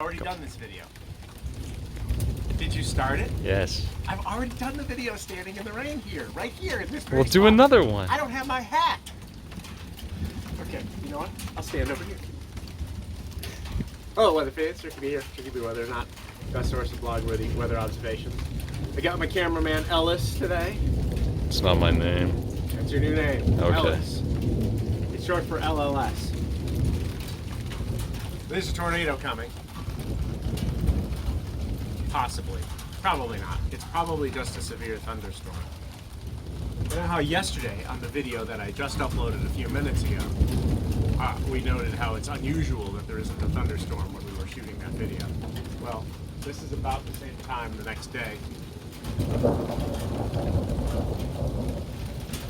Already done this video. Did you start it? Yes. I've already done the video standing in the rain here, right here in this very We'll do spot. another one. I don't have my hat. Okay, you know what? I'll stand over here. Hello, weather fans. CherkyB here. CherkyB Weather or Not. Best source of blog-worthy weather observations. I got my cameraman Ellis today. It's not my name. That's your new name. Okay. Ellis. It's short for LLS. There's a tornado coming. Possibly. Probably not. It's probably just a severe thunderstorm. You know how yesterday on the video that I just uploaded a few minutes ago, we noted how it's unusual that there isn't a thunderstorm when we were shooting that video. Well, this is about the same time the next day.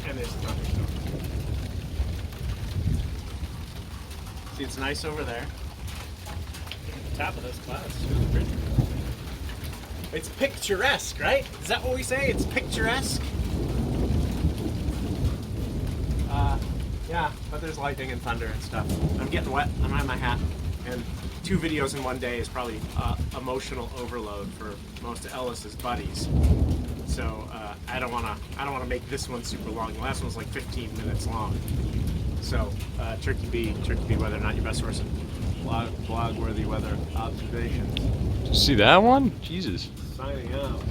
And there's a thunderstorm. See, it's nice over there. Top of those clouds. It's really pretty. It's picturesque, right? Is that what we say? It's picturesque? Yeah, but there's lightning and thunder and stuff. I'm getting wet. I'm on my hat. And 2 videos in one day is probably emotional overload for most of Ellis's buddies. So I don't wanna make this one super long. The last one's like 15 minutes long. So CherkyB Weather, not your best source of blog-worthy weather observations. Did you see that one? Jesus. Signing out.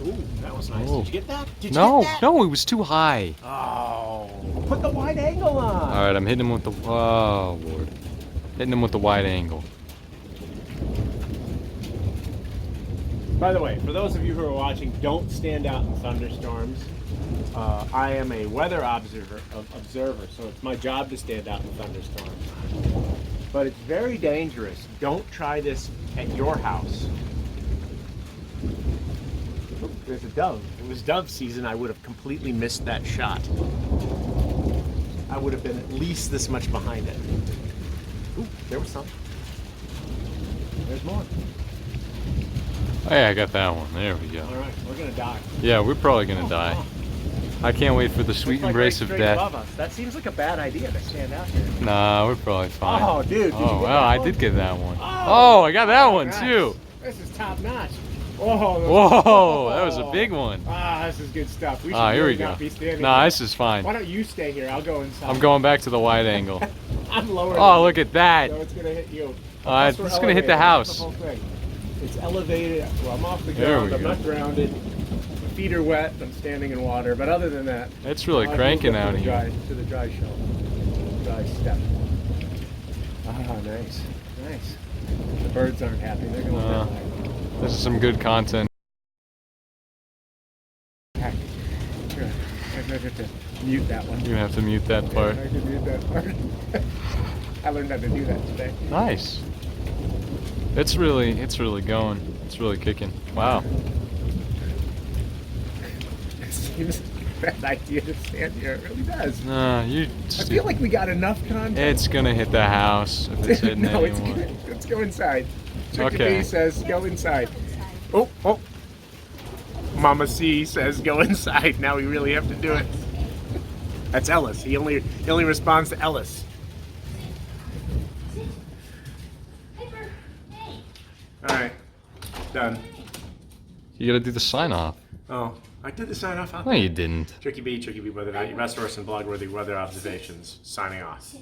Ooh, that was nice. Oh. Did you get that? Did you No, get that? no, it was too high. Oh, put the wide angle on. All right, I'm hitting him with the. Oh Lord, hitting him with the wide angle. By the way, for those of you who are watching, don't stand out in thunderstorms. I am a weather observer, so it's my job to stand out in thunderstorms. But it's very dangerous. Don't try this at your house. Oop, there's a dove. If it was dove season, I would have completely missed that shot. I would have been at least this much behind it. Ooh, there was some. There's more. Oh yeah, I got that one. There we go. All right, we're gonna die. Yeah, we're probably gonna die. I can't wait for the sweet embrace of death. Above us. That seems like a bad idea to stand out here. Nah, we're probably fine. Oh, dude. Did you Oh, get well, that I one? did get that one. Oh, I got that one nice. too. This is top notch. Whoa. Whoa, that was a big one. This is good stuff. We should Ah, here really we go. not be standing Nah, here. this is fine. Why don't you stay here? I'll go inside. I'm going back to the wide angle. I'm lower. Oh, look at that. So it's gonna hit you. It's gonna hit the house. That's the whole thing. It's elevated. Well, I'm off the There we ground. I'm go. not grounded. My feet are wet. I'm standing in water. But other than that, It's really I cranking moved up out to the here. To the dry shell. Dry step. Ah, nice. Nice. The birds aren't happy. They're going that way. This is some good content. Heck. Here, I have to mute that one. You have to mute that part. I can mute that part. I learned how to do that today. Nice. It's really going. It's really kicking. Wow. It seems like a bad idea to stand here. It really does. Nah, you. I feel like we got enough content. It's gonna hit the house if it's hitting No, anyone. let's go inside. CherkyB Okay. says go inside. Oh. Mama C says go inside. Now we really have to do it. That's Ellis. He only responds to Ellis. All right, done. You gotta do the sign off. Oh, I did the sign off. No, you didn't. CherkyB Weather, not your best source in blog-worthy weather observations. Signing off.